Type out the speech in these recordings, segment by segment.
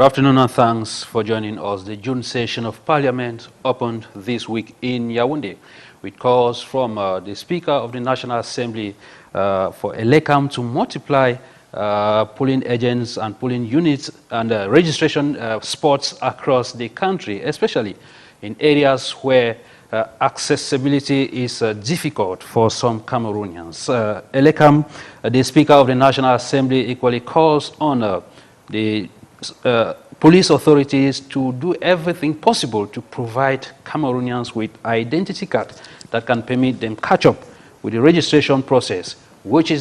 Good afternoon and thanks for joining us. The June session of Parliament opened this week in Yaoundé with calls from the Speaker of the National Assembly for ELECAM to multiply polling agents and polling units and registration spots across the country, especially in areas where accessibility is difficult for some Cameroonians. ELECAM, the Speaker of the National Assembly, equally calls on the police authorities to do everything possible to provide Cameroonians with identity card that can permit them catch up with the registration process, which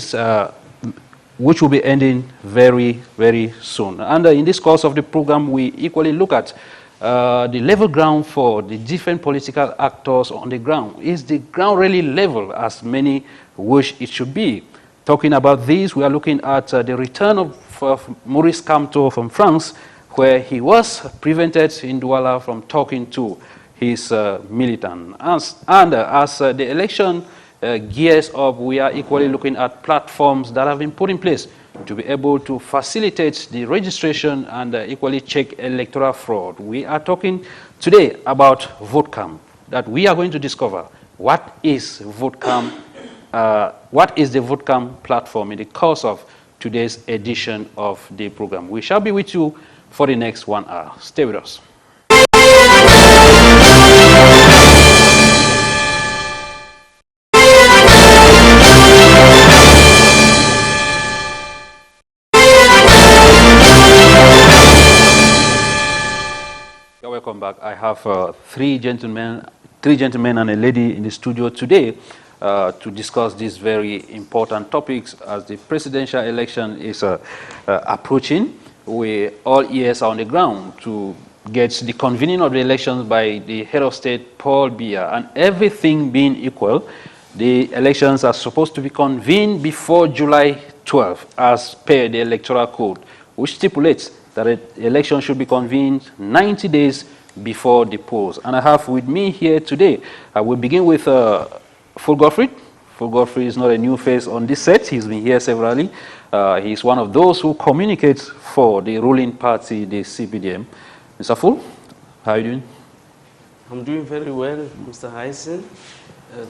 will be ending very, very soon. And in this course of the program, we equally look at the level ground for the different political actors on the ground. Is the ground really level as many wish it should be? Talking about this, we are looking at the return of Maurice Kamto from France, where he was prevented in Douala from talking to his militant. As the election gears up, we are equally looking at platforms that have been put in place to be able to facilitate the registration and equally check electoral fraud. We are talking today about VoteCam, that we are going to discover what is VoteCam, what is the VoteCam platform in the course of today's edition of the program. We shall be with you for the next 1 hour. Stay with us. You're welcome back. I have three gentlemen and a lady in the studio today to discuss these very important topics as the presidential election is approaching. We all ears are on the ground to get the convening of the elections by the head of state, Paul Biya, and everything being equal, the elections are supposed to be convened before July 12th as per the electoral code, which stipulates that the election should be convened 90 days before the polls. And I have with me here today, I will begin with Full GODFRED. Full GODFRED is not a new face on this set. He's been here severally. He's one of those who communicates for the ruling party, the CPDM. Mr. Full, how are you doing? I'm doing very well, Mr. Hyncenth.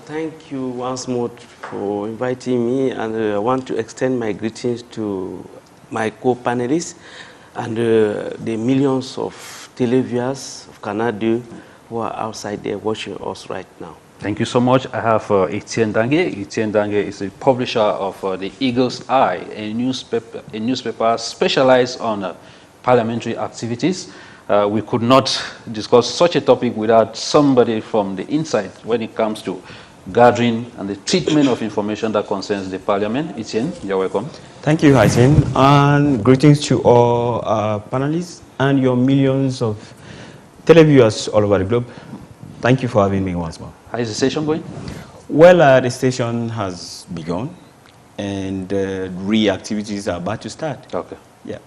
Thank you once more for inviting me, and I want to extend my greetings to my co-panelists and the millions of televiewers of Canal who are outside there watching us right now. Thank you so much. I have ETIENNE. ETIENNE is a publisher of the Eagle's Eye, a newspaper specialized on parliamentary activities. We could not discuss such a topic without somebody from the inside when it comes to gathering and the treatment of information that concerns the parliament. ETIENNE, you're welcome. Thank you, Hyncenth, and greetings to all panelists and your millions of televiewers all over the globe. Thank you for having me once more. How is the session going? Well, the station has begun, and re-activities are about to start. Okay. Yeah.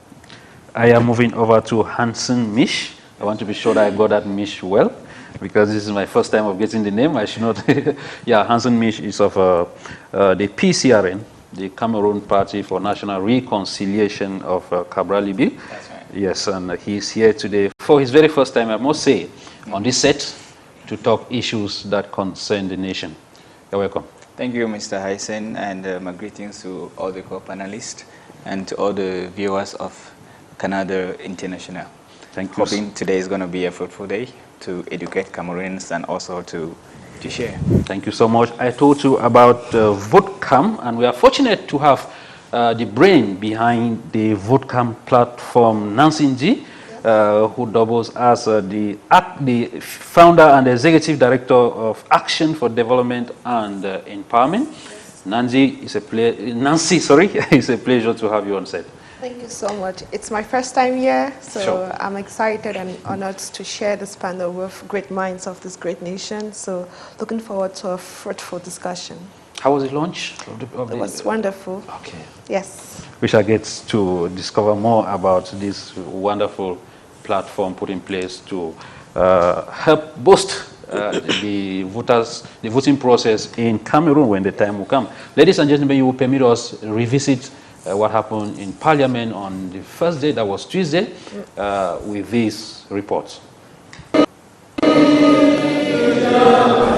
I am moving over to MIYSH. I want to be sure that I got that MIYSH well, because this is my first time of getting the name. I should not. Yeah, MIYSH is of the PCRN, the Cameroon Party for National Reconciliation of Cabral Liby. That's right. Yes, and he's here today for his very first time, I must say, on this set, to talk issues that concern the nation. You're welcome. Thank you, Mr. Hyncenth, and my greetings to all the co-panelists and to all the viewers of Canal International. Thank you. Hoping today is going to be a fruitful day to educate Cameroonians and also to share. Thank you so much. I told you about VoteCam, and we are fortunate to have the brain behind the VoteCam platform, Nancy Nji, who doubles as the founder and executive director of Action for Development and Empowerment. Nancy, it's a pleasure to have you on set. Thank you so much. It's my first time here, so sure. I'm excited and honored to share this panel with great minds of this great nation. So looking forward to a fruitful discussion. How was the launch? It was wonderful. Okay. Yes. We shall get to discover more about this wonderful platform put in place to help boost the voting process in Cameroon when the time will come. Ladies and gentlemen, you will permit us revisit what happened in Parliament on the first day, that was Tuesday, with these reports.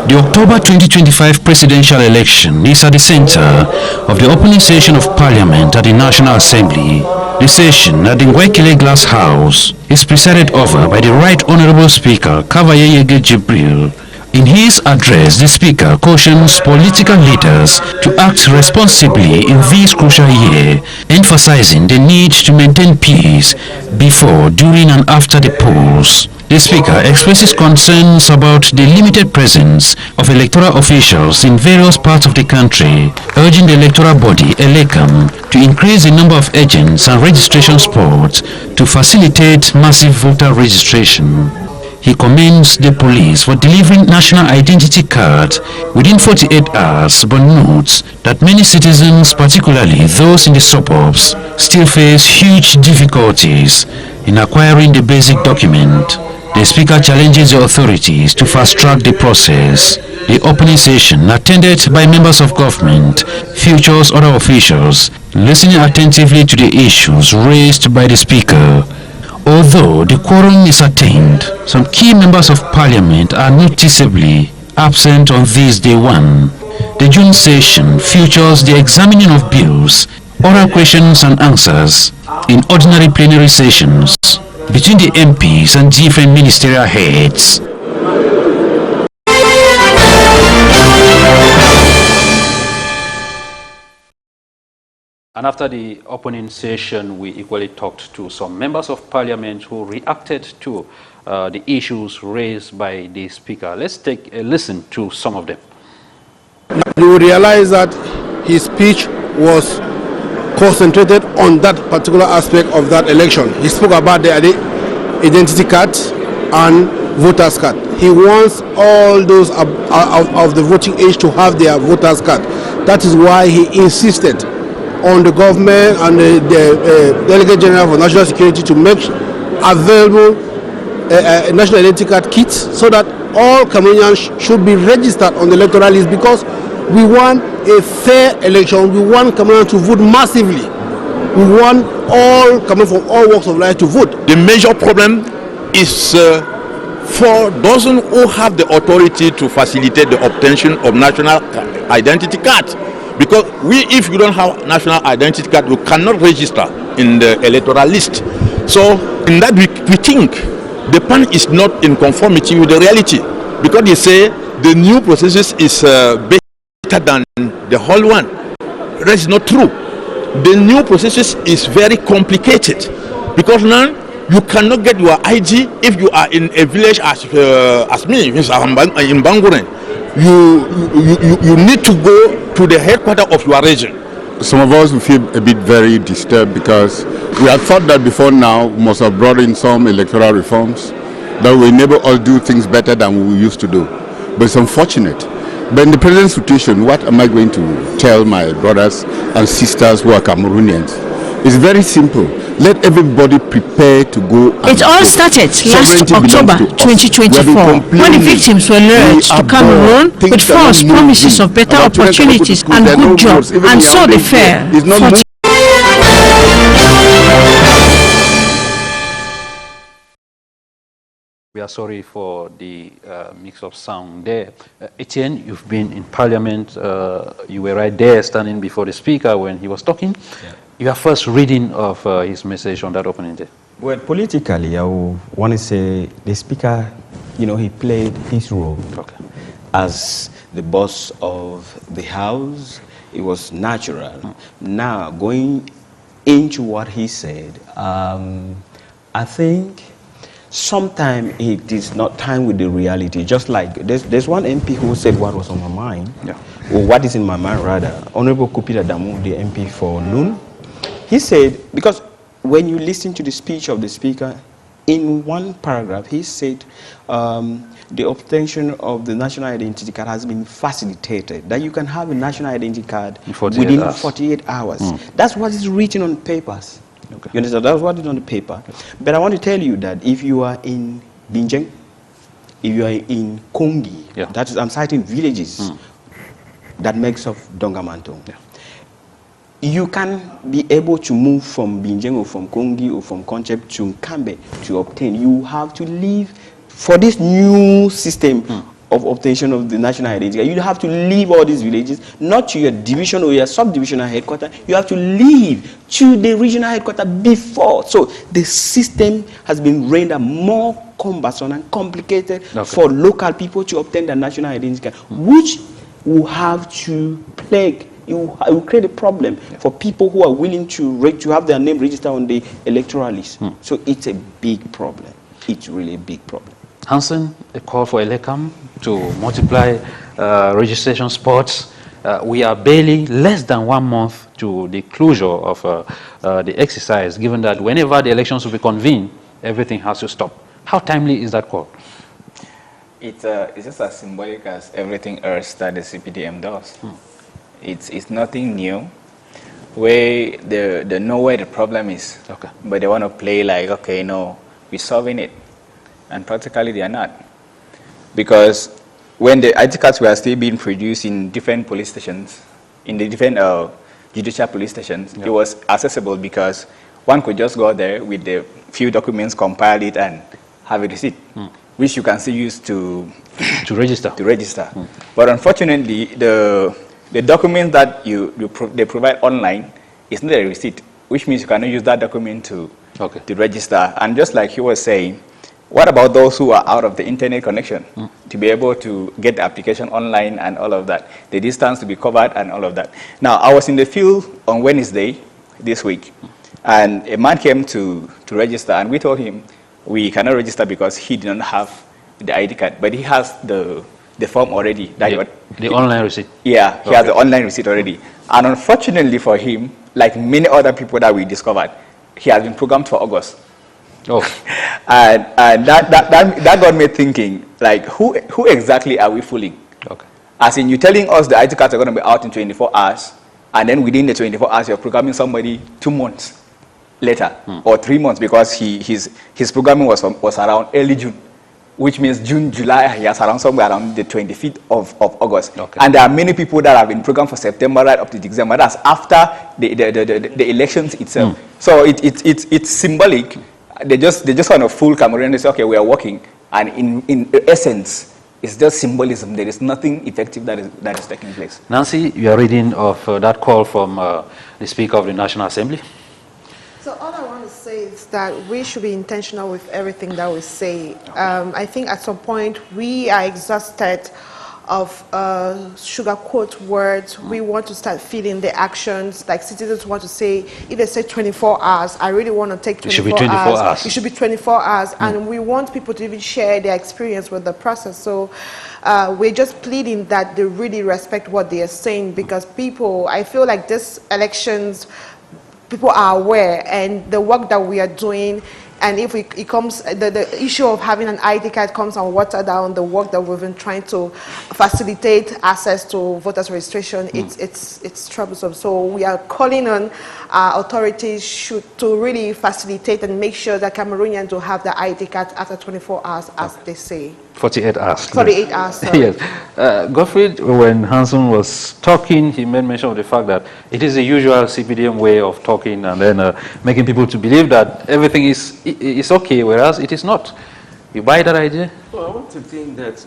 The October 2025 presidential election is at the center of the opening session of Parliament at the National Assembly. The session at the Ngwekile Glass House is presided over by the Right Honorable Speaker Kavayeye Jibril. In his address, the Speaker cautions political leaders to act responsibly in this crucial year, emphasizing the need to maintain peace before, during and after the polls. The Speaker expresses concerns about the limited presence of electoral officials in various parts of the country, urging the electoral body, ELECAM, to increase the number of agents and registration spots to facilitate massive voter registration. He commends the police for delivering national identity cards within 48 hours, but notes that many citizens, particularly those in the suburbs, still face huge difficulties in acquiring the basic document. The Speaker challenges the authorities to fast-track the process. The opening session, attended by members of government, futures other officials, listening attentively to the issues raised by the Speaker. Although the quorum is attained, some key members of Parliament are noticeably absent on this day one. The June session features the examining of bills, oral questions and answers in ordinary plenary sessions between the MPs and different ministerial heads. And after the opening session, we equally talked to some members of Parliament who reacted to the issues raised by the Speaker. Let's take a listen to some of them. You will realize that his speech was concentrated on that particular aspect of that election. He spoke about the identity card and voters card. He wants all those of the voting age to have their voters card. That is why he insisted on the government and the Delegate General for National Security to make available a national identity card kits so that all Cameroonians should be registered on the electoral list, because we want a fair election. We want Cameroonians to vote massively. We want all coming from all walks of life to vote. The major problem is for those who have the authority to facilitate the obtention of national identity cards. Because if you don't have national identity card, you cannot register in the electoral list. So in that we think the plan is not in conformity with the reality, because they say the new processes is better than the whole one. That is not true. The new processes is very complicated, because now you cannot get your ID if you are in a village as me, in Banguren. You need to go to the headquarters of your region. Some of us will feel a bit very disturbed, because we had thought that before now we must have brought in some electoral reforms that will enable us to do things better than we used to do. But it's unfortunate. But in the present situation, what am I going to tell my brothers and sisters who are Cameroonians? It's very simple. Let everybody prepare to go. It all started last October 2024, when the victims were lured to Cameroon with false promises of better opportunities and good jobs, and so they fell. We are sorry for the mix-up sound there. Etienne, you've been in Parliament. You were right there standing before the Speaker when he was talking. Yeah. Your first reading of his message on that opening day. Well, politically, I want to say the Speaker, he played his role as the boss of the House. It was natural. Now, going into what he said, I think sometimes it is not time with the reality. Just like there's one MP who said what was on my mind, or what is in my mind rather. Honorable Kupita Damu, the MP for Noon, he said, because when you listen to the speech of the Speaker, in one paragraph, he said the obtention of the national identity card has been facilitated, that you can have a national identity card within 48 hours. That's what is written on papers. Okay. You understand? That's what is on the paper. But I want to tell you that if you are in Binjeng, if you are in Kongi, that is, I'm citing villages that makes up Dongamanto. you can be able to move from Binjeng or from Kongi or from Concept to Kambe to obtain. You have to leave for this new system of obtention of the national identity. You have to leave all these villages, not to your division or your subdivisional headquarters. You have to leave to the regional headquarters before. So the system has been rendered more cumbersome and complicated for local people to obtain their national identity card, which will have to plague. It will create a problem for people who are willing to have their name registered on the electoral list. So it's a big problem. It's really a big problem. HANSON, a call for ELECAM to multiply registration spots. We are barely less than 1 month to the closure of the exercise, given that whenever the elections will be convened, everything has to stop. How timely is that call? It's just as symbolic as everything else that the CPDM does. It's nothing new. They know where the problem is, but they want to play like, okay, no, we're solving it. And practically they are not. Because when the ID cards were still being produced in different police stations, in the different judicial police stations, it was accessible because one could just go there with the few documents, compile it, and have a receipt, which you can still use to register. But unfortunately, the document that they provide online is not a receipt, which means you cannot use that document to register. And just like he was saying, what about those who are out of the internet connection to be able to get the application online and all of that, the distance to be covered and all of that? Now, I was in the field on Wednesday this week, and a man came to register, and we told him we cannot register because he didn't have the ID card, but he has the form already. The online receipt? Yeah, he has the online receipt already. And unfortunately for him, like many other people that we discovered, he has been programmed for August. And that got me thinking, like, who exactly are we fooling? As in, you're telling us the ID cards are going to be out in 24 hours, and then within the 24 hours, you're programming somebody 2 months later, or 3 months, because his programming was around early June, which means June, July, he has around somewhere around the 25th of August. And there are many people that have been programmed for September right up to December. That's after the elections itself. So it's symbolic. They just want to fool Cameroon. They say, okay, we are working, and in essence, it's just symbolism. There is nothing effective that is taking place. Nancy, you are reading of that call from the Speaker of the National Assembly. So all I want to say is that we should be intentional with everything that we say. I think at some point we are exhausted of sugarcoat words. We want to start feeling the actions. Like citizens want to say, if they say 24 hours, I really want to take 24 hours. It should be 24 hours. It should be 24 hours. And we want people to even share their experience with the process. So we're just pleading that they really respect what they are saying, because people, I feel like this elections, people are aware, and the work that we are doing, and if it comes, the issue of having an ID card comes and water down the work that we've been trying to facilitate access to voters registration. It's troublesome. So we are calling on authorities to really facilitate and make sure that Cameroonians will have the ID card after 24 hours, as they say. 48 hours. 48 hours, sorry. Yes. GODFRED, when HANSON was talking, he made mention of the fact that it is the usual CPDM way of talking and then making people to believe that everything is okay, whereas it is not. You buy that idea? Well, I want to think that,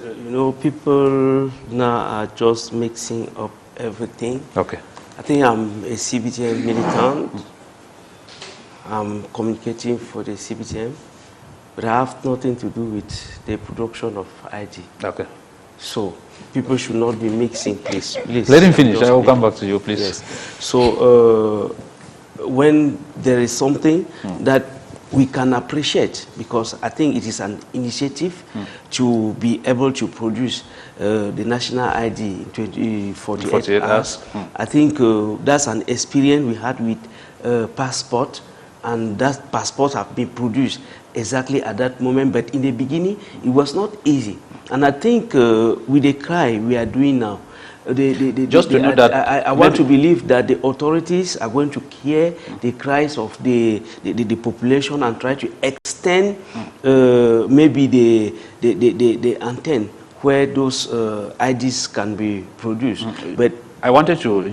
people now are just mixing up everything. Okay. I think I'm a CPDM militant. I'm communicating for the CPDM. But I have nothing to do with the production of ID. Okay. So people should not be mixing, please. Let him finish. I will come back to you, please. Yes. So when there is something that we can appreciate, because I think it is an initiative to be able to produce the national ID in 48 hours. I think that's an experience we had with passport, and that passports have been produced exactly at that moment. But in the beginning, it was not easy. And I think with the cry we are doing now, I want to believe that the authorities are going to hear the cries of the population and try to extend maybe the antenna where those IDs can be produced. But I wanted to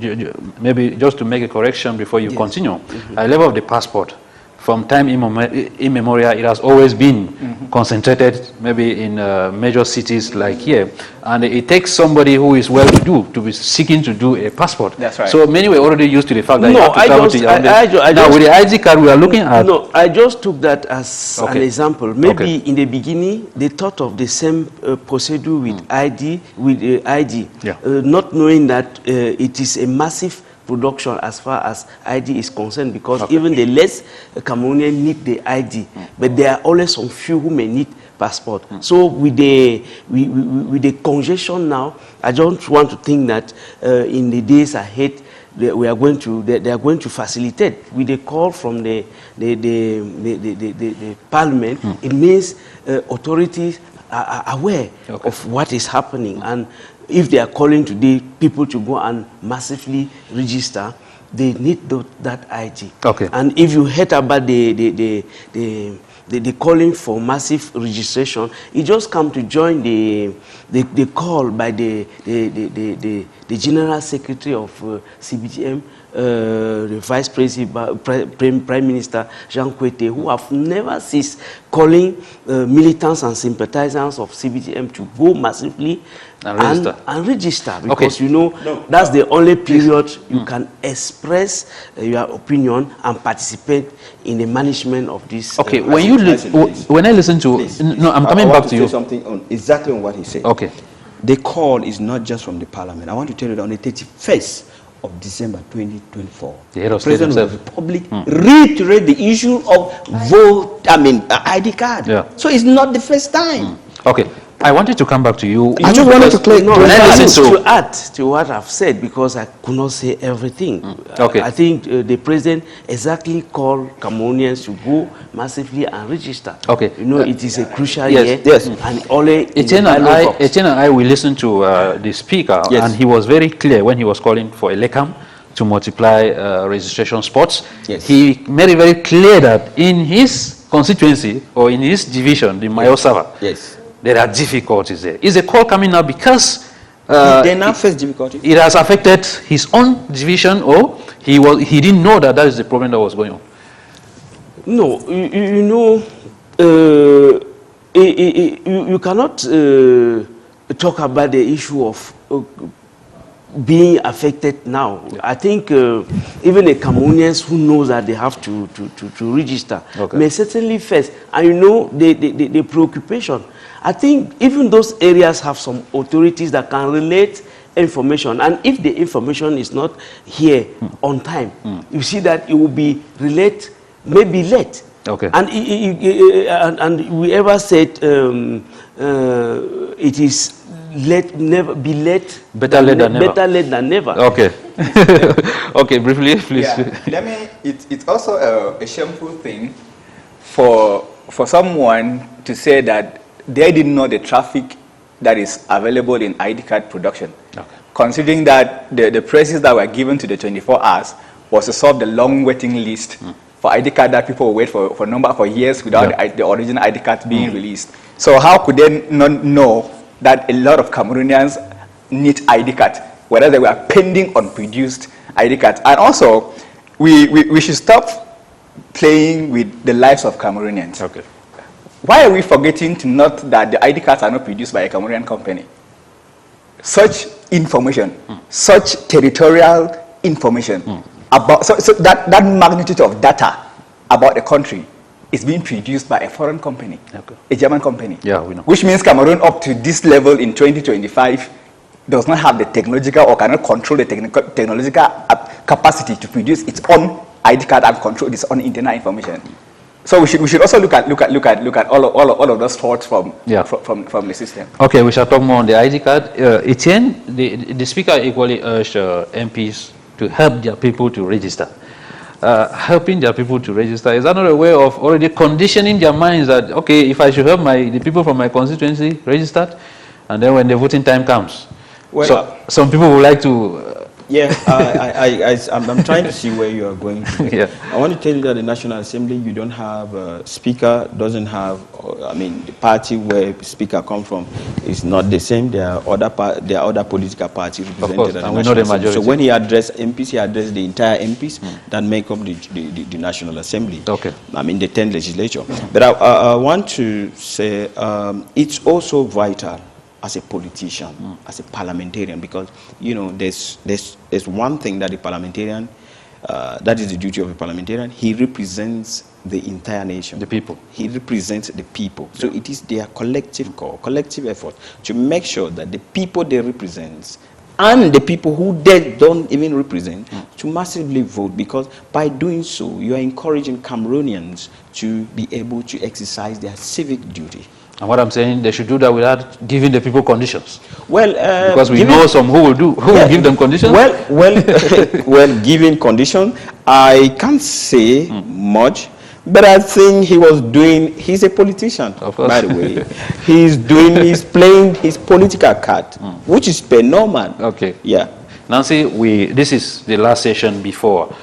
maybe just to make a correction before you continue. At the level of the passport, from time immemorial, it has always been concentrated maybe in major cities like here. And it takes somebody who is well-to-do to be seeking to do a passport. That's right. So many were already used to the fact that you have to travel to Yaoundé. Now with the ID card we are looking at... No, I just took that as an example. Maybe in the beginning, they thought of the same procedure with ID, not knowing that it is a massive production as far as ID is concerned, because even the less Cameroonians need the ID, but there are always some few who may need passport. So with the congestion now, I don't want to think that in the days ahead they are going to facilitate. With the call from the parliament, it means authorities are aware of what is happening, and if they are calling today people to go and massively register, they need that ID. And if you heard about the calling for massive registration, it just come to join the call by the General Secretary of CPDM, the Vice President, Prime Minister Jean Kwete, who have never ceased calling militants and sympathizers of CPDM to go massively and register, because you know that's the only period you can express your opinion and participate in the management of this. When I listen to I'm coming back to you. Say something on exactly on what he said. The call is not just from the parliament. I want to tell you that on the 31st of December 2024, the President of the Republic reiterated the issue of ID card. So it's not the first time. I wanted to come back to you. I just wanted to add to what I've said, because I could not say everything. I think the president exactly called Cameroonians to go massively and register. You know, it is a crucial year. And only Etienne and I will listen to the speaker, and he was very clear when he was calling for a LECAM to multiply registration spots. He made it very clear that in his constituency or in his division, the Mayosava, there are difficulties there. Is a call coming now because they now face difficulties? It has affected his own division, or he didn't know that is the problem that was going on? No, you know, you cannot talk about the issue of being affected now. I think even the Cameroonians who knows that they have to register may certainly face, and you know, the preoccupation. I think even those areas have some authorities that can relate information, and if the information is not here on time, you see that it will be maybe late. And we ever said it is never be late. Better late than never. Better late than never. Okay, briefly, please. It's also a shameful thing for someone to say that they didn't know the traffic that is available in ID card production. Considering that the prices that were given to the 24 hours was to solve the long waiting list for ID card that people wait for years without the original ID card being released. So how could they not know that a lot of Cameroonians need ID card, whereas they were pending unproduced ID cards? And also, we should stop playing with the lives of Cameroonians. Why are we forgetting to note that the ID cards are not produced by a Cameroonian company? Such information, such territorial information about so that magnitude of data about the country is being produced by a foreign company, a German company. We know. Which means Cameroon up to this level in 2025 does not have the technological or cannot control the technological capacity to produce its own ID card and control its own internal information. So we should also look at all of those faults from the system. Okay, we shall talk more on the ID card. Etienne, the speaker equally urged MPs to help their people to register. Helping their people to register is another way of already conditioning their minds that, okay, if I should help the people from my constituency registered, and then when the voting time comes. So some people would like to Yeah, I'm trying to see where you are going to. Yeah. I want to tell you that the National Assembly, you don't have a speaker, doesn't have, I mean, the party where speaker comes from is not the same. There are other political parties represented at the National Assembly. So when he addressed MPs, he addressed the entire MPs that make up the National Assembly. Okay. I mean, the 10th legislature. But I want to say it's also vital as a politician, as a parliamentarian, because, you know, there's one thing that the parliamentarian, that is the duty of a parliamentarian. He represents the entire nation. The people. He represents the people. So it is their collective call, collective effort to make sure that the people they represent and the people who they don't even represent to massively vote, because by doing so, you are encouraging Cameroonians to be able to exercise their civic duty. And what I'm saying, they should do that without giving the people conditions. Well, because we know some who will give them conditions. Well, giving conditions, I can't say much, but I think he's a politician, by the way. He's playing his political card, which is per normal. Okay. Yeah. Nancy, this is the last session before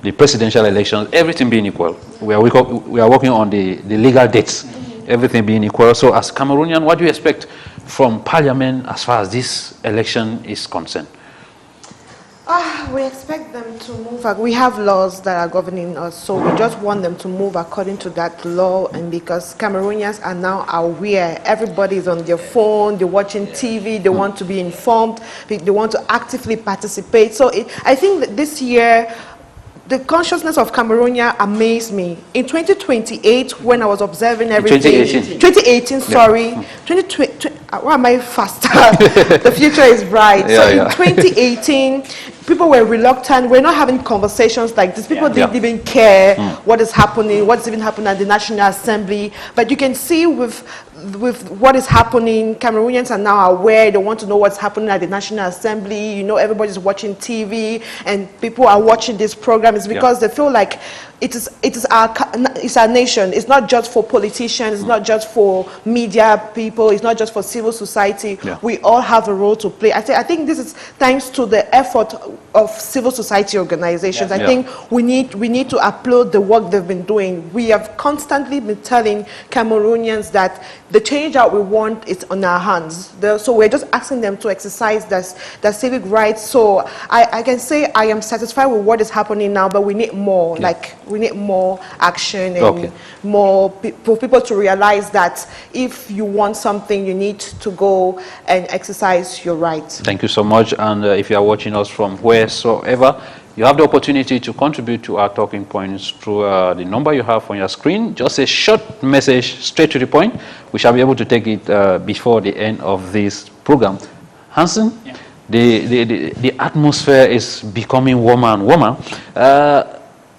the presidential elections, everything being equal. We are working on the legal dates, everything being equal. So as Cameroonian, what do you expect from Parliament as far as this election is concerned? We expect them to move. We have laws that are governing us, so we just want them to move according to that law. And because Cameroonians are now aware, everybody is on their phone, they're watching TV, they want to be informed, they want to actively participate. So I think that this year, the consciousness of Cameroonians amazed me. In 2028, when I was observing everything... 2018, sorry. 2020, why am I faster? The future is bright. In 2018, people were reluctant. We're not having conversations like this. People didn't even care what is happening, what's even happening at the National Assembly. But you can see with what is happening, Cameroonians are now aware. They want to know what's happening at the National Assembly. You know, everybody's watching TV, and people are watching this program. It's because they feel like it's our nation. It's not just for politicians. It's not just for media people. It's not just for civil society. We all have a role to play. I think this is thanks to the effort of civil society organizations. I think we need to applaud the work they've been doing. We have constantly been telling Cameroonians that the change that we want is on our hands. So we're just asking them to exercise their civic rights. So I can say I am satisfied with what is happening now, but we need more. Like, we need more action and more for people to realize that if you want something, you need to go and exercise your rights. Thank you so much. And if you are watching us from wheresoever, you have the opportunity to contribute to our talking points through the number you have on your screen. Just a short message straight to the point. We shall be able to take it before the end of this program. Hanson, the atmosphere is becoming warmer and warmer.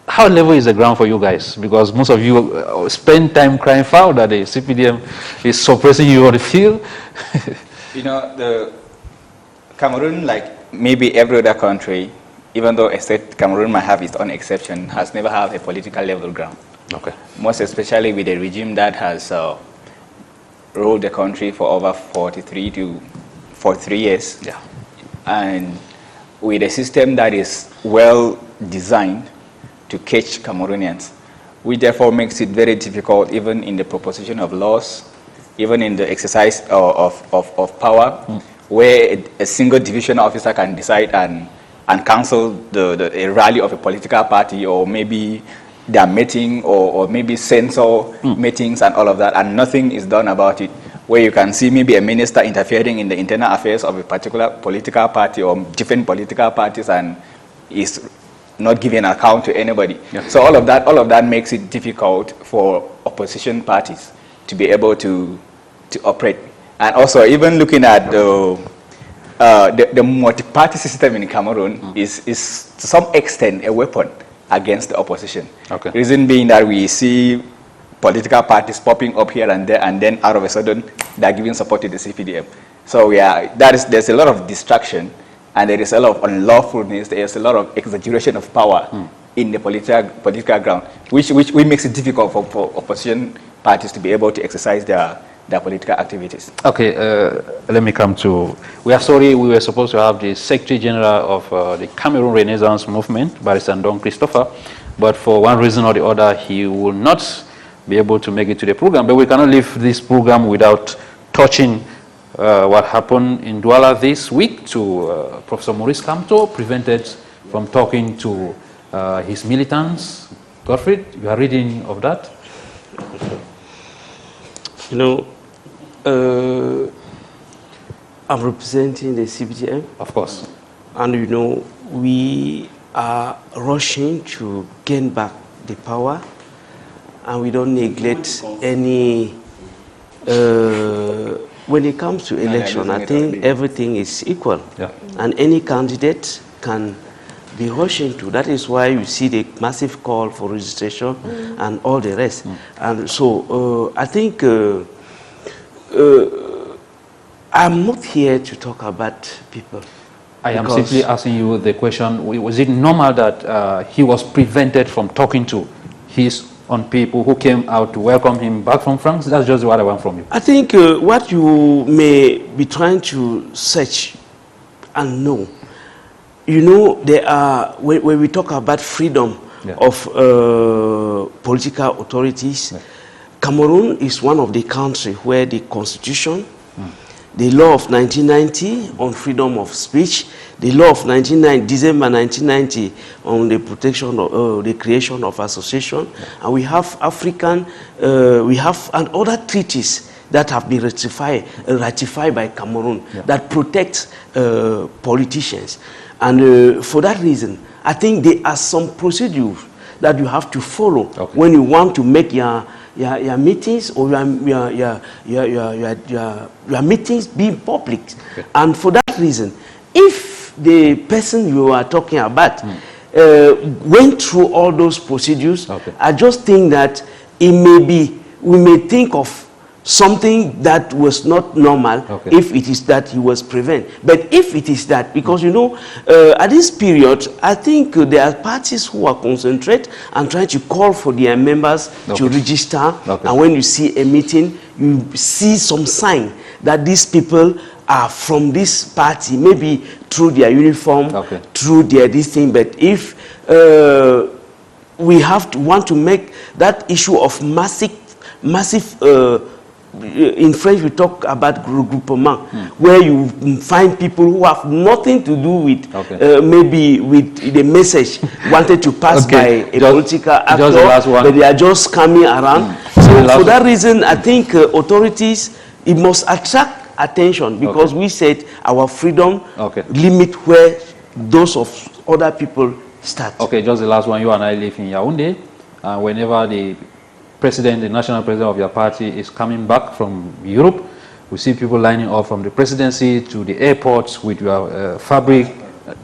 How level is the ground for you guys? Because most of you spend time crying foul that the CPDM is suppressing you on the field. You know, the Cameroon, like maybe every other country, even though Cameroon might have its own exception, has never had a political level ground. Okay. Most especially with a regime that has ruled the country for over 43 years. Yeah. And with a system that is well designed to catch Cameroonians, which therefore makes it very difficult even in the proposition of laws, even in the exercise of power, where a single division officer can decide and cancel a rally of a political party, or maybe their meeting, or maybe censor meetings and all of that, and nothing is done about it, where you can see maybe a minister interfering in the internal affairs of a particular political party or different political parties and is not giving an account to anybody. So all of that makes it difficult for opposition parties to be able to operate. And also, even looking at the multi-party system in Cameroon is to some extent a weapon against the opposition. Okay. Reason being that we see political parties popping up here and there, and then out of a sudden they're giving support to the CPDM. So there's a lot of distraction, and there is a lot of unlawfulness. There is a lot of exaggeration of power in the political ground, which makes it difficult for opposition parties to be able to exercise their their political activities. Okay, let me come to, we are sorry, we were supposed to have the Secretary General of the Cameroon Renaissance Movement, Barrister NDONG Christopher, but for one reason or the other, he will not be able to make it to the program. But we cannot leave this program without touching what happened in Douala this week to Professor Maurice Kamto, prevented from talking to his militants. Godfred, you are reading of that? You know, I'm representing the CPDM. Of course. And you know, we are rushing to gain back the power, and we don't neglect any, when it comes to election, I think everything is equal. Yeah. And any candidate can be rushing to. That is why you see the massive call for registration and all the rest. And so I think I'm not here to talk about people. I am simply asking you the question, was it normal that he was prevented from talking to his own people who came out to welcome him back from France? That's just what I want from you. I think what you may be trying to search and know, you know, there are, when we talk about freedom of political authorities, Cameroon is one of the countries where the constitution, the law of 1990 on freedom of speech, the law of December 1990 on the protection of the creation of association, and we have African, we have and other treaties that have been ratified by Cameroon that protect politicians. And for that reason, I think there are some procedures that you have to follow when you want to make your meetings or your meetings be public. And for that reason, if the person you are talking about went through all those procedures, I just think that it may be, we may think of something that was not normal if it is that he was prevented. But if it is that, because you know, at this period, I think there are parties who are concentrate and trying to call for their members to register. And when you see a meeting, you see some sign that these people are from this party, maybe through their uniform, through their this thing. But if we have to want to make that issue of massive in French, we talk about regroupement, where you find people who have nothing to do with maybe with the message wanted to pass by a political actor, but they are just coming around. So for that reason, I think authorities, it must attract attention, because we said our freedom limit where those of other people start. Okay, just the last one. You and I live in Yaoundé, and whenever the president, the national president of your party is coming back from Europe, we see people lining up from the presidency to the airports with your fabric.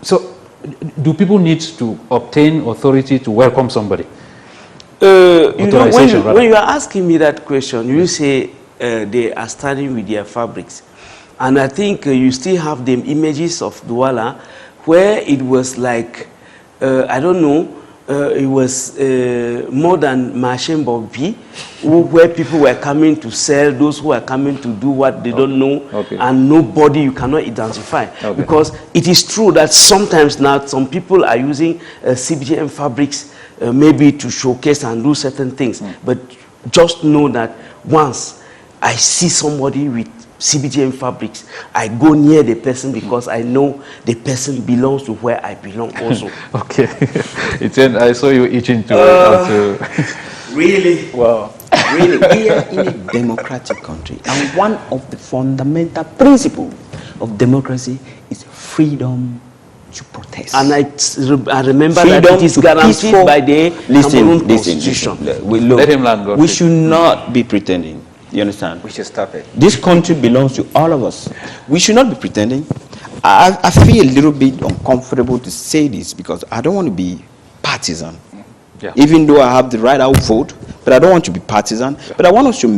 So do people need to obtain authority to welcome somebody? You know, when you are asking me that question, you say they are starting with their fabrics. And I think you still have the images of Douala where it was like, I don't know, it was more than Marché Bobby, where people were coming to sell, those who are coming to do what they don't know, and nobody you cannot identify. Because it is true that sometimes now some people are using CPDM fabrics maybe to showcase and do certain things. But just know that once I see somebody with CPDM fabrics, I go near the person because I know the person belongs to where I belong also. Etienne, I saw you itching to... Really? Wow. Really, we are in a democratic country, and one of the fundamental principles of democracy is freedom to protest. And I remember freedom that it is guaranteed by the Cameroon Constitution. Let him land, God. We should not be pretending. You understand? We should stop it. This country belongs to all of us. We should not be pretending. I feel a little bit uncomfortable to say this because I don't want to be partisan. Even though I have the right, I will vote, but I don't want to be partisan. But I want us to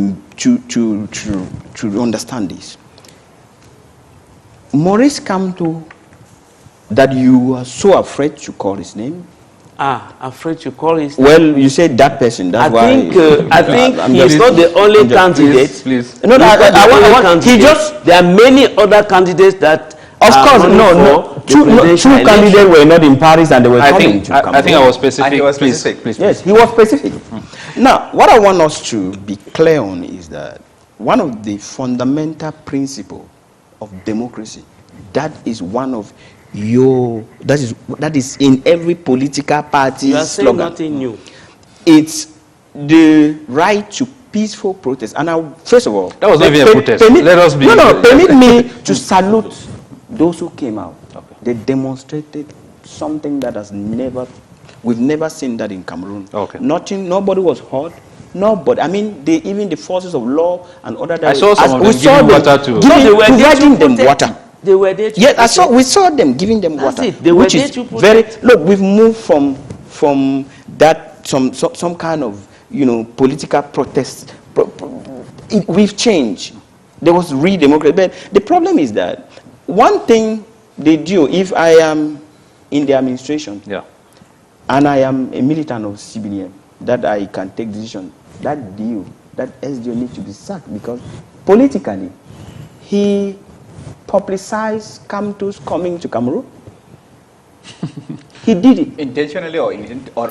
understand this. Maurice Kamto, that you are so afraid to call his name, Afraid to call his Well, you said that person. That's why. I think he's not the only candidate. Please. No, there are many other candidates that. Of course, no. Two candidates were not in Paris and they were coming to come. I think I was specific. He was specific. Please. Yes, he was specific. Now, what I want us to be clear on is that one of the fundamental principles of democracy, that is one of that is in every political party's You are saying slogan. nothing new. It's the right to peaceful protest. And now, first of all, that was not even a protest. Let us be. Permit me to salute those who came out. Okay. They demonstrated something that we've never seen that in Cameroon. Okay. Nobody was hurt. Nobody. I mean, even the forces of law and other. I saw some of them giving water to. Providing them water. They were there to yes, we saw them giving them water. They were there to protect. Look, we've moved from that some kind of political protest. We've changed. There was real democracy. But the problem is that one thing they do, if I am in the administration, and I am a militant of CPDM, that I can take decision, that SDO needs to be sacked because politically he publicized tous coming to Cameroon. He did it. Intentionally or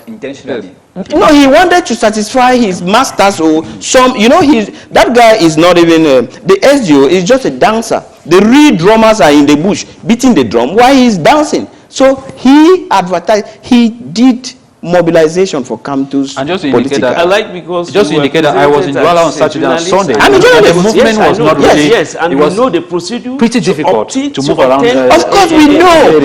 intentionally? No, he wanted to satisfy his masters or some, that guy is not even, the SDO is just a dancer. The real drummers are in the bush beating the drum while he's dancing. So he advertised, he did mobilization for tous. And just to indicate that, I like because just indicate that I was in Douala on Saturday and Sunday. I mean, the movement was not really. Yes, and it was the procedure. Pretty difficult to move around. Of course, we know.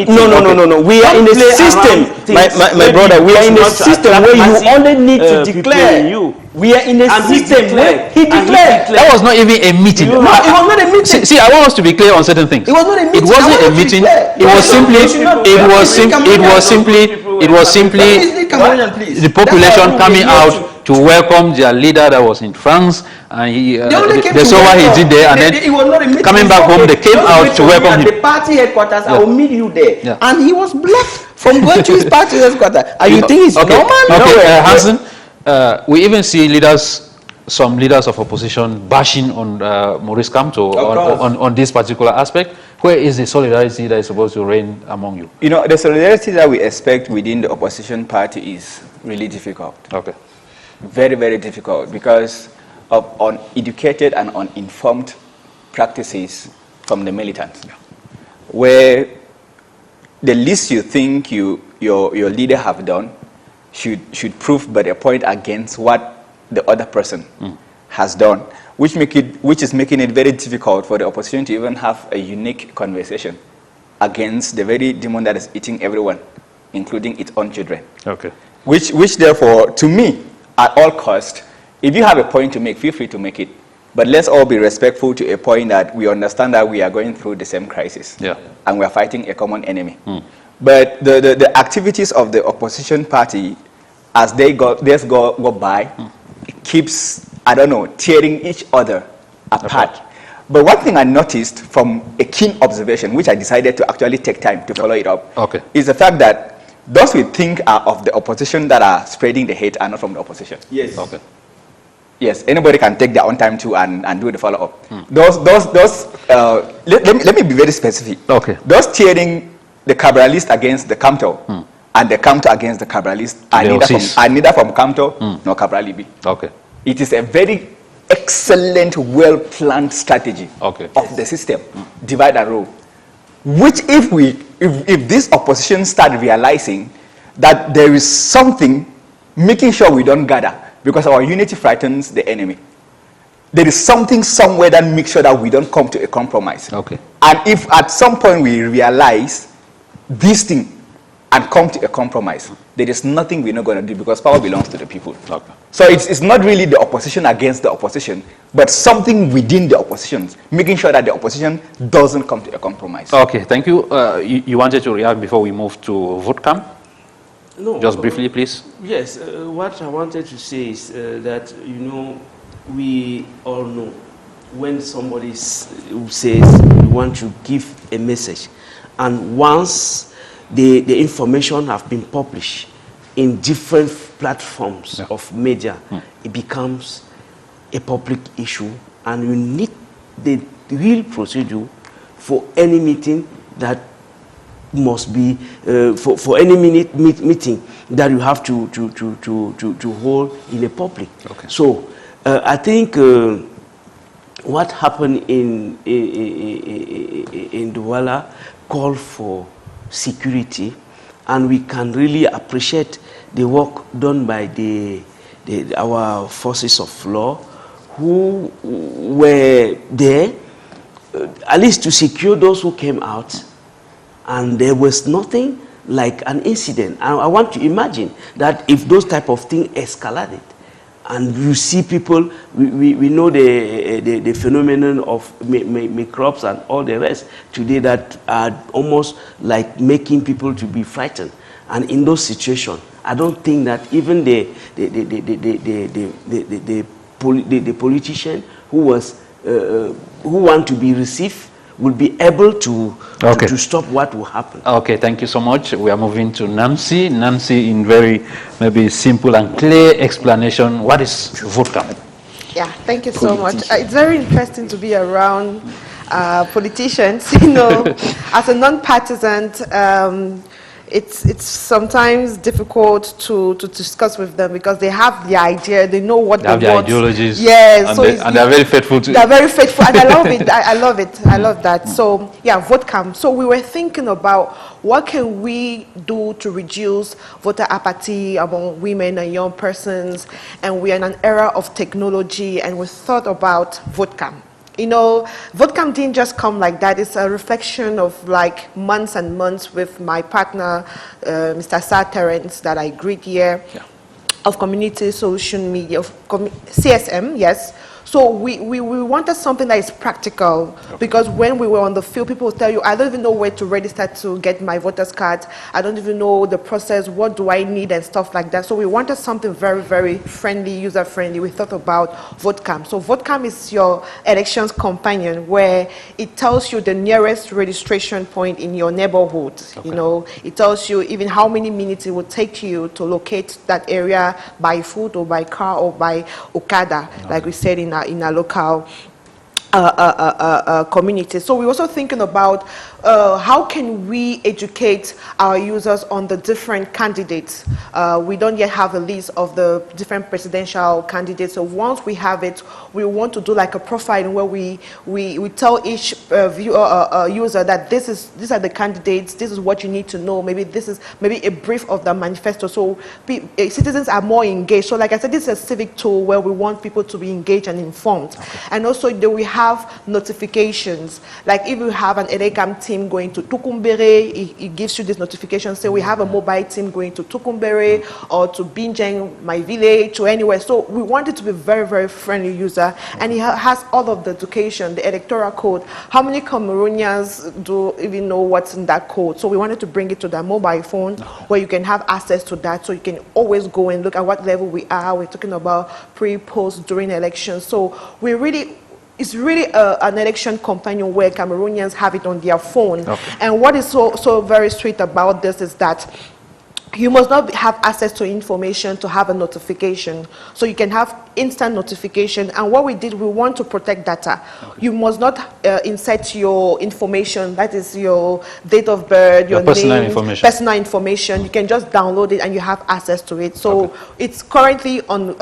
No. We are in a system, my brother. We are in a system where you only need to declare. We are in a system where he declared. That was not even a meeting. No, it was not a meeting. See, I want us to be clear on certain things. It was not a meeting. It wasn't a meeting. It was simply the population coming out to welcome their leader that was in France, and they saw what he did there, and then coming back home, they came out to welcome him. The party headquarters, I will meet you there, and he was blocked from going to his party headquarters. And you think it's normal? Okay, Hanson, we even see some leaders of opposition bashing on Maurice Kamto on this particular aspect. Where is the solidarity that is supposed to reign among you? The solidarity that we expect within the opposition party is really difficult. Okay. Very, very difficult because of uneducated and uninformed practices from the militants. Where the least you think your leader have done should prove but a point against what the other person has done, which is making it very difficult for the opposition to even have a unique conversation against the very demon that is eating everyone, including its own children. Okay. Which therefore, to me, at all costs, if you have a point to make, feel free to make it. But let's all be respectful to a point that we understand that we are going through the same crisis. Yeah. And we are fighting a common enemy. But the activities of the opposition party, as they go by, it keeps, I don't know, tearing each other apart. But one thing I noticed from a keen observation, which I decided to actually take time to follow it up, is the fact that those we think are of the opposition that are spreading the hate are not from the opposition. Yes. Okay. Yes, anybody can take their own time too and do the follow-up. Let me be very specific. Okay. Those tearing the Cabralist against the Kamto and the Kamto against the Cabralist are neither from Kamto nor Cabralibi. Okay. It is a very excellent, well-planned strategy of the system, divide and rule. Which if this opposition start realizing that there is something making sure we don't gather, because our unity frightens the enemy. There is something somewhere that makes sure that we don't come to a compromise. Okay. And if at some point we realize this thing and come to a compromise, there is nothing we're not going to do because power belongs to the people. Okay. So it's not really the opposition against the opposition, but something within the opposition, making sure that the opposition doesn't come to a compromise. Okay, thank you. You wanted to react before we move to vote camp? No. Just briefly, please. Yes, what I wanted to say is that, we all know when somebody says we want to give a message, and once the information have been published in different platforms of media, it becomes a public issue, and you need the real procedure for any meeting that must be for any meeting that you have to hold in the public. Okay. So I think what happened in Douala called for security, and we can really appreciate the work done by our forces of law who were there, at least to secure those who came out, and there was nothing like an incident. I want to imagine that if those type of things escalated, and you see people, we know the phenomenon of microbes and all the rest today that are almost like making people to be frightened. And in those situations, I don't think that even the politician who want to be received will be able to stop what will happen. Okay, thank you so much. We are moving to Nancy. Nancy, in very maybe simple and clear explanation, what is VOTCAM? Yeah, thank you so much. It's very interesting to be around politicians. You know, as a non-partisan, it's sometimes difficult to discuss with them because they have the idea, they know what they want. They have the ideologies. Yes, and, so and they're very faithful to it. They're very faithful, and I love it. I love it. I love that. So yeah, VOTCAM. So we were thinking about what can we do to reduce voter apathy among women and young persons, and we are in an era of technology, and we thought about VOTCAM. You know, VOTCAM didn't just come like that. It's a reflection of like months and months with my partner, Mr. Terence, that I greet here, of Community Solution Media, of CSM, yes. So we wanted something that is practical, because when we were on the field, people would tell you, I don't even know where to register to get my voter's card. I don't even know the process. What do I need and stuff like that. So we wanted something very, very friendly, user-friendly. We thought about VOTCAM. So VOTCAM is your elections companion, where it tells you the nearest registration point in your neighborhood. You know, it tells you even how many minutes it will take you to locate that area by foot or by car or by Okada, like we said in our local community. So we're also thinking about how can we educate our users on the different candidates. We don't yet have a list of the different presidential candidates. So once we have it, we want to do like a profiling where we tell each user that these are the candidates, this is what you need to know. Maybe this is a brief of the manifesto. So citizens are more engaged. So like I said, this is a civic tool where we want people to be engaged and informed. And also we have notifications. Like if you have an EDECAM team going to Tukumbere, it gives you this notification. Say we have a mobile team going to Tukumbere or to Binjeng, my village, or anywhere. So we want it to be very, very friendly user. And it has all of the education, the electoral code. How many Cameroonians do even know what's in that code? So we wanted to bring it to their mobile phone where you can have access to that. So you can always go and look at what level we are. We're talking about pre, post, during elections. So it's really an election companion where Cameroonians have it on their phone. And what is so very sweet about this is that you must not have access to information to have a notification. So you can have instant notification. And what we did, we want to protect data. You must not insert your information, that is your date of birth, your personal name, personal information. You can just download it and you have access to it. So it's currently on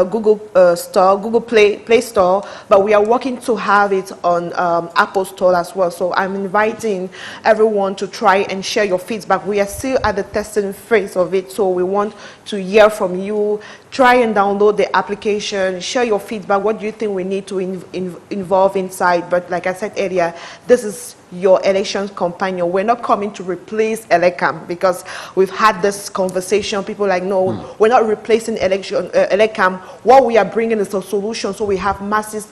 Google Store, Google Play Store, but we are working to have it on Apple Store as well. So I'm inviting everyone to try and share your feedback. We are still at the testing phase of it, so we want to hear from you. Try and download the application, share your feedback. What do you think we need to involve inside? But like I said earlier, this is your elections companion. We're not coming to replace ELECAM, because we've had this conversation. People like, no, we're not replacing ELECAM. What we are bringing is a solution. So we have massive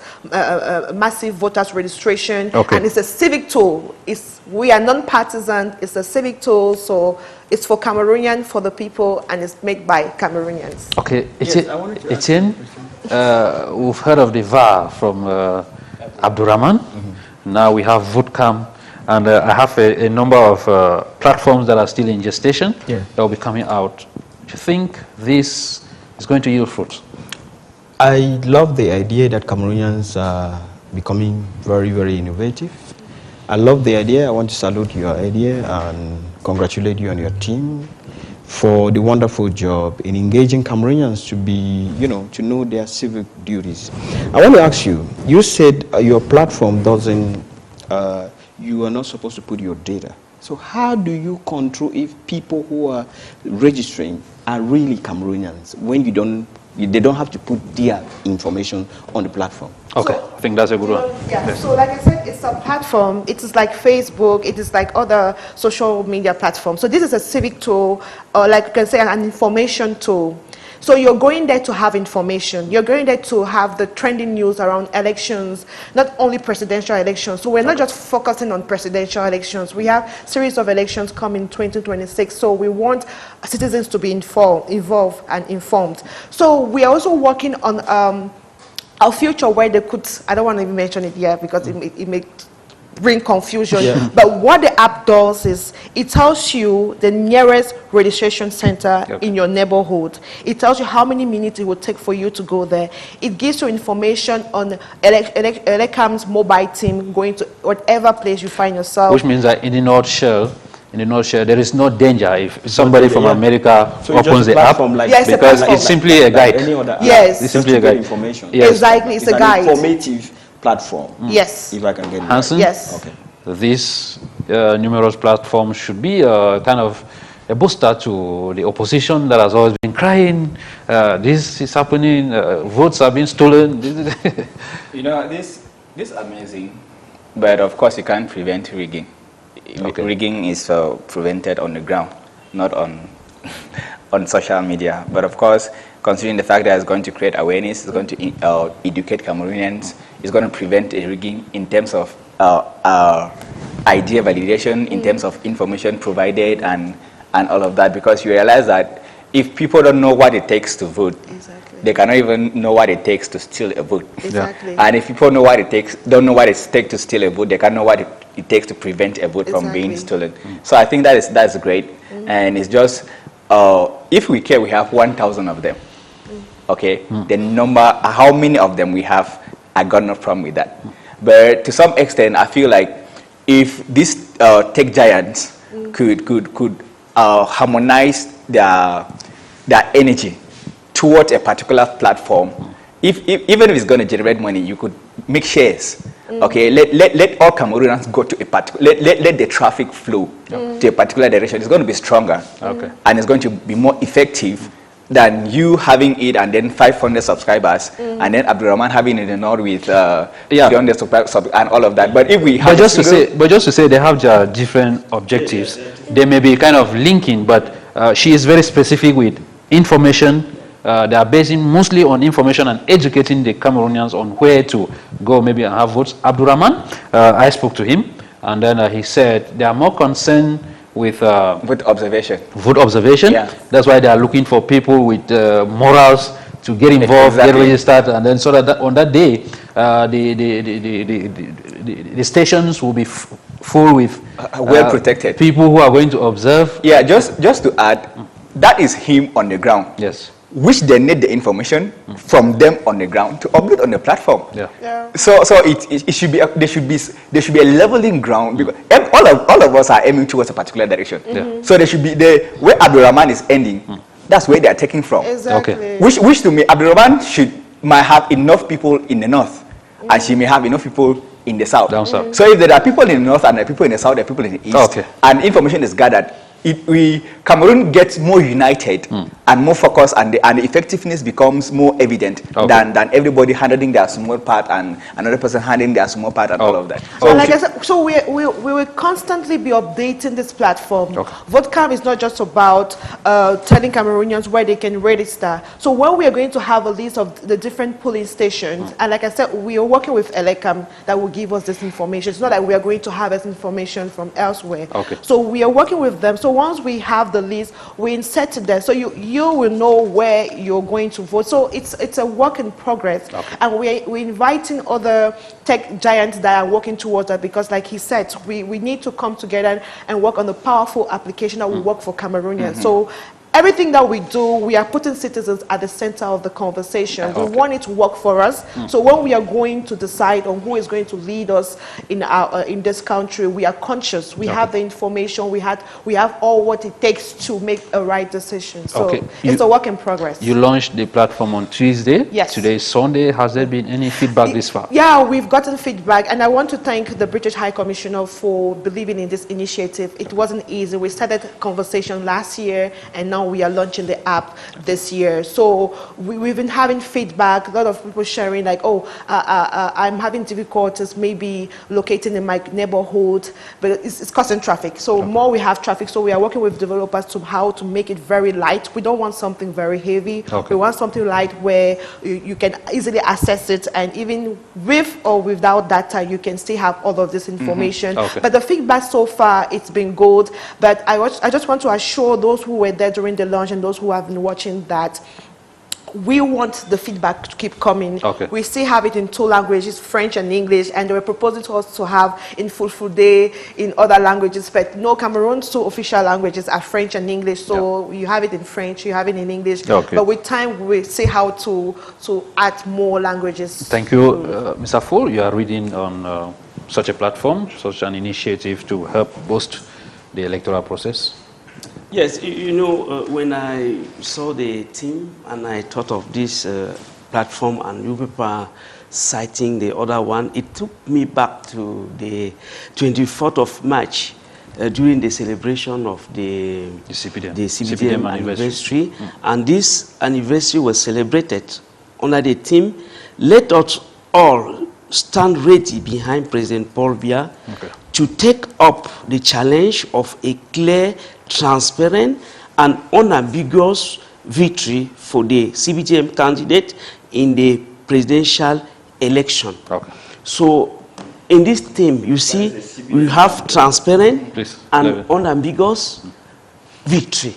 voters registration, and it's a civic tool. We are non-partisan. It's a civic tool, so it's for Cameroonians, for the people, and it's made by Cameroonians. Okay, Etienne, we've heard of the VAR from Abdurrahman. Now we have VOTCAM. And I have a number of platforms that are still in gestation that will be coming out. Do you think this is going to yield fruits? I love the idea that Cameroonians are becoming very, very innovative. I love the idea. I want to salute your idea and congratulate you and your team for the wonderful job in engaging Cameroonians to be, to know their civic duties. I want to ask you, you said your platform doesn't, you are not supposed to put your data. So how do you control if people who are registering are really Cameroonians when they don't have to put their information on the platform? Okay, so, I think that's a good one. Yeah, yes. So like I said, it's a platform. It is like Facebook. It is like other social media platforms. So this is a civic tool, or like you can say an information tool. So you're going there to have information. You're going there to have the trending news around elections, not only presidential elections. So we're not just focusing on presidential elections. We have a series of elections coming in 2026. So we want citizens to be involved and informed. So we are also working on our future where they could, I don't want to even mention it yet because it may bring confusion. Yeah. But what the app does is it tells you the nearest registration center in your neighborhood. It tells you how many minutes it will take for you to go there. It gives you information on Elecam's mobile team going to whatever place you find yourself. Which means that in a nutshell, there is no danger if somebody from America opens the app, because it's simply a guide. Yes, it's simply a guide. Information. Yes. Exactly, it's a guide. Informative platform. Yes. If I can get it. HANSON? Yes. Okay. These numerous platforms should be kind of a booster to the opposition that has always been crying, this is happening, votes are being stolen. This is amazing, but of course you can't prevent rigging. Rigging is prevented on the ground, not on social media. But of course, considering the fact that it's going to create awareness, it's going to educate Cameroonians, it's going to prevent a rigging in terms of idea validation, in terms of information provided and all of that, because you realize that if people don't know what it takes to vote, they cannot even know what it takes to steal a vote. Exactly. And if people know what it takes, don't know what it takes to steal a vote, they can't know what it takes to prevent a vote from being stolen. So I think that's great. And it's just, if we care, we have 1,000 of them. Okay, the number, how many of them we have, I got no problem with that. But to some extent, I feel like if these tech giants could harmonize their energy towards a particular platform, even if it's going to generate money, you could make shares. Okay, let all Cameroonians go to a particular, let the traffic flow to a particular direction. It's going to be stronger, and it's going to be more effective than you having it and then 500 subscribers and then Abdurrahman having it in the north with 300 subscribers and all of that. But if we have just to say they have their different objectives, they may be kind of linking, but she is very specific with information. They are basing mostly on information and educating the Cameroonians on where to go maybe and have votes. Abdurrahman, I spoke to him, and then he said they are more concerned with vote observation. Vote observation. Yeah. That's why they are looking for people with morals to get involved, get registered, and then so that on that day, the stations will be full with well protected people who are going to observe. Yeah, just to add, that is him on the ground. Yes. Which they need the information from them on the ground to upload on the platform. So it should be there should be a leveling ground, because all of us are aiming towards a particular direction. So there should be where Abdurrahman is ending. That's where they are taking from. Exactly. Okay. Which to me, Abdurrahman might have enough people in the north, and she may have enough people in the south. Down south. So if there are people in the north and there are people in the south, there are people in the east, and information is gathered, Cameroon gets more united and more focused, and the effectiveness becomes more evident than everybody handling their small part and another person handling their small part and all of that. So, like I said, so we will constantly be updating this platform. VoteCam is not just about telling Cameroonians where they can register. So when we are going to have a list of the different polling stations, and like I said, we are working with Elecam that will give us this information. It's not like we are going to have this information from elsewhere. So we are working with them. So once we have the list, we insert it there, so you will know where you're going to vote. So it's a work in progress, and we're inviting other tech giants that are working towards that, because like he said, we need to come together and work on the powerful application that will work for Cameroonians. So everything that we do, we are putting citizens at the center of the conversation. We want it to work for us. So when we are going to decide on who is going to lead us in this country, we are conscious. We have the information. We have all what it takes to make a right decision. So it's a work in progress. You launched the platform on Tuesday. Yes. Today is Sunday. Has there been any feedback this far? Yeah, we've gotten feedback, and I want to thank the British High Commissioner for believing in this initiative. It wasn't easy. We started conversation last year, and now we are launching the app this year. So we've been having feedback, a lot of people sharing like, oh, I'm having difficulties maybe locating in my neighborhood, but it's causing traffic. So more we have traffic, so we are working with developers to how to make it very light. We don't want something very heavy. We want something light where you can easily access it, and even with or without data, you can still have all of this information. But the feedback so far, it's been good. But I just want to assure those who were there during the launch and those who have been watching that we want the feedback to keep coming. We still have it in 2 languages, French and English, and they were proposing to us to have in Fulfulde in other languages, but no, Cameroon's 2 official languages are French and English, so you have it in French, you have it in English, but with time we see how to add more languages. Thank you, Mr. Full. You are reading on such a platform, such an initiative to help boost the electoral process. Yes, you know, when I saw the team and I thought of this platform and you people citing the other one, it took me back to the 24th of March during the celebration of the CPDM anniversary. And this anniversary was celebrated under the theme, let us all stand ready behind President Paul Biya to take up the challenge of a clear, transparent and unambiguous victory for the CPDM candidate in the presidential election. So in this theme, you see, we have transparent and unambiguous victory.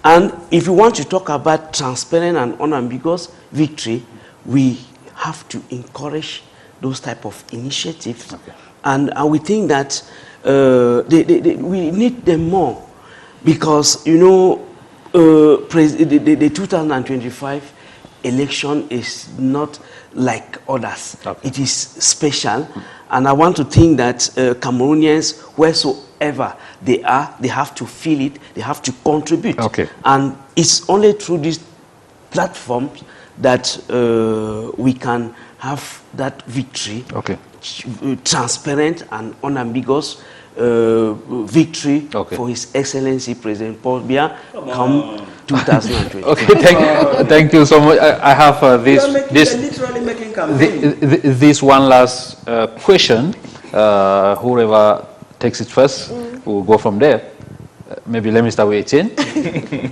And if you want to talk about transparent and unambiguous victory, we have to encourage those type of initiatives. And we think that we need them more, because, you know, the 2025 election is not like others. It is special. And I want to think that Cameroonians, wheresoever they are, they have to feel it, they have to contribute. And it's only through this platform that we can have that victory, transparent and unambiguous victory for His Excellency President Paul Biya come 2020. Thank you so much. I have this one last question. Whoever takes it first, we'll go from there. Maybe let me start with Etienne.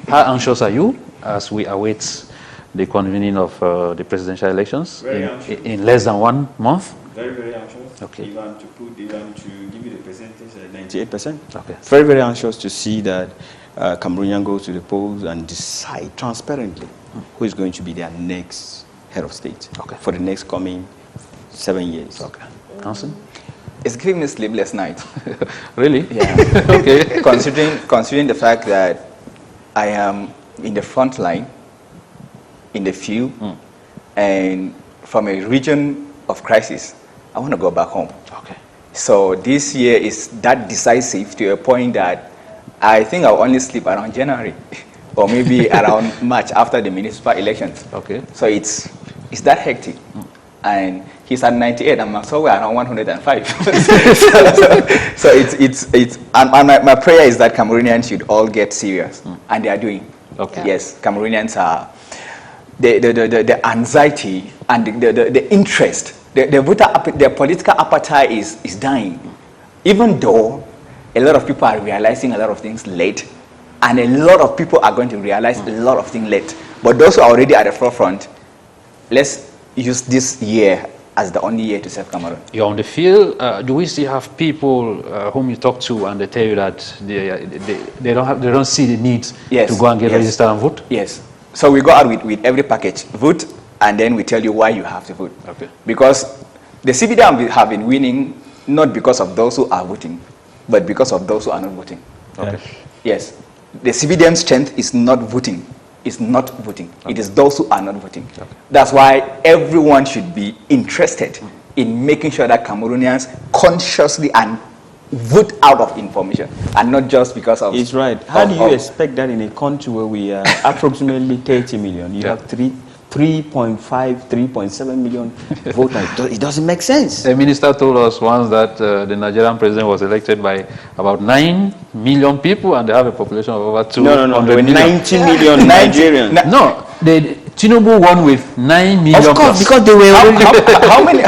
How anxious are you as we await the convening of the presidential elections in less than 1 month? Very, very anxious. Even to give you the percentage, 98%. Very, very anxious to see that Cameroonian goes to the polls and decide transparently who is going to be their next head of state for the next coming 7 years. HANSON? It's giving me sleepless night. Really? Yeah. Considering the fact that I am in the front line, in the field, and from a region of crisis, I want to go back home. So this year is that decisive to a point that I think I'll only sleep around January or maybe around March after the municipal elections. So it's that hectic. And he's at 98 and I'm somewhere around 105. so it's and my prayer is that Cameroonians should all get serious, and they are doing. Yes, Cameroonians are the anxiety and the interest, the political appetite is dying. Even though a lot of people are realizing a lot of things late, and a lot of people are going to realize a lot of things late. But those who are already at the forefront, let's use this year as the only year to serve Cameroon. You're on the field. Do we still have people whom you talk to and they tell you that they don't see the need to go and get registered and vote? Yes. So we go out with every package, vote, and then we tell you why you have to vote. Okay. Because the CPDM have been winning not because of those who are voting, but because of those who are not voting. Okay. Yes. The CPDM strength is not voting. It's not voting. Okay. It is those who are not voting. Okay. That's why everyone should be interested in making sure that Cameroonians consciously and vote out of information, and not just because of... It's right. How do you expect that in a country where we are approximately 30 million, you have 3.5, 3.7 million voters? It doesn't make sense. A minister told us once that the Nigerian president was elected by about 9 million people, and they have a population of over 200 No, million. 90 million Nigerians. No, Tinubu won with 9 million. Of course, because they were how many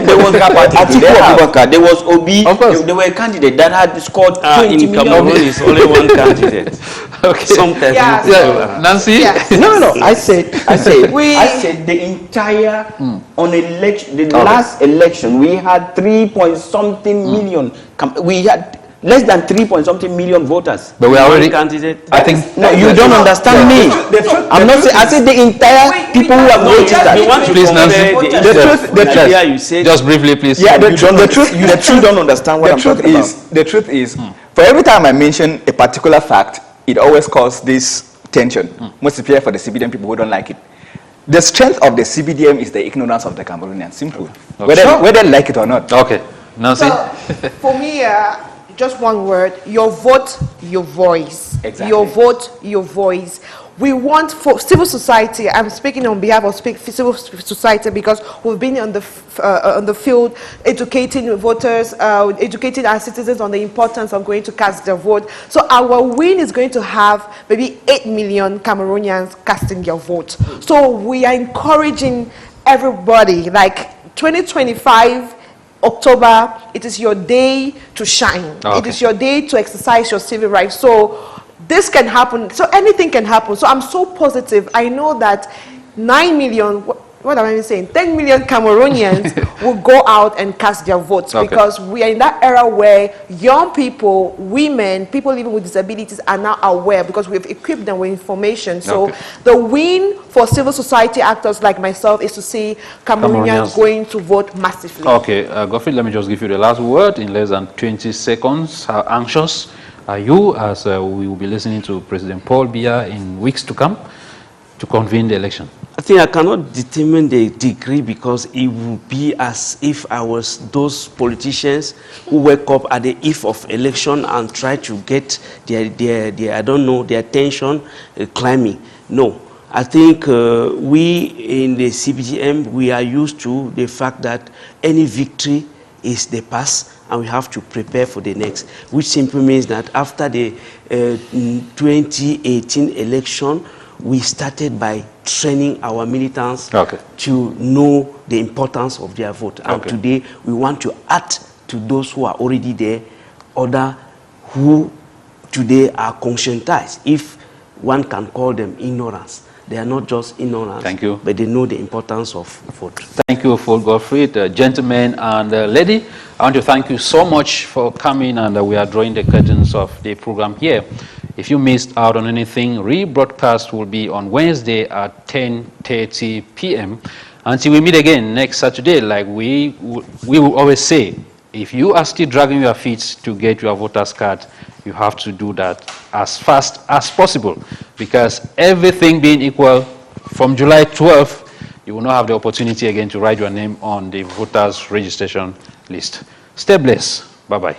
there was there was Obi, there were candidates that had scored 20 in million. Cameroon is only one candidate. Okay. Sometimes. Nancy? Yes. No. I said the entire on election, the last election, we had 3-point-something million. We had less than 3-point-something million voters. But we are already candidate. I think. No, you don't understand me. I'm not saying. I said the entire people who have registered. Please, Nancy. The truth. You said Just briefly, please. Yeah, the truth. You don't understand what I'm talking about. The truth is, for every time I mention a particular fact, it always causes this tension. Most especially for the CPDM people who don't like it. The strength of the CPDM is the ignorance of the Cameroonians. Simple. Okay. Whether they like it or not. Okay. Nancy? So, for me, just one word: your vote, your voice. Exactly. Your vote, your voice. We want for civil society. I'm speaking on behalf of civil society because we've been on the field educating voters, educating our citizens on the importance of going to cast their vote. So our win is going to have maybe 8 million Cameroonians casting their vote. So we are encouraging everybody, like 2025. October, it is your day to shine. Okay. It is your day to exercise your civil rights. So this can happen. So anything can happen. So I'm so positive. I know that 9 million, what am I even saying? 10 million Cameroonians will go out and cast their votes because we are in that era where young people, women, people living with disabilities are now aware because we've equipped them with information. So the win for civil society actors like myself is to see Cameroonians going to vote massively. Okay, GODFRED, let me just give you the last word in less than 20 seconds. How anxious are you, as we will be listening to President Paul Biya in weeks to come, to convene the election? I think I cannot determine the degree because it would be as if I was those politicians who wake up at the eve of election and try to get their I don't know, their attention climbing. No, I think we in the CPDM, we are used to the fact that any victory is the past and we have to prepare for the next, which simply means that after the 2018 election, we started by training our militants to know the importance of their vote. And today, we want to add to those who are already there, other who today are conscientized, if one can call them ignorance. They are not just ignorant, but they know the importance of vote. Thank you for GODFRED, gentlemen and lady. I want to thank you so much for coming, and we are drawing the curtains of the program here. If you missed out on anything, rebroadcast will be on Wednesday at 10:30 p.m. Until we meet again next Saturday, like we will always say, if you are still dragging your feet to get your voter's card, you have to do that as fast as possible, because everything being equal, from July 12th, you will not have the opportunity again to write your name on the voters registration list. Stay blessed. Bye-bye.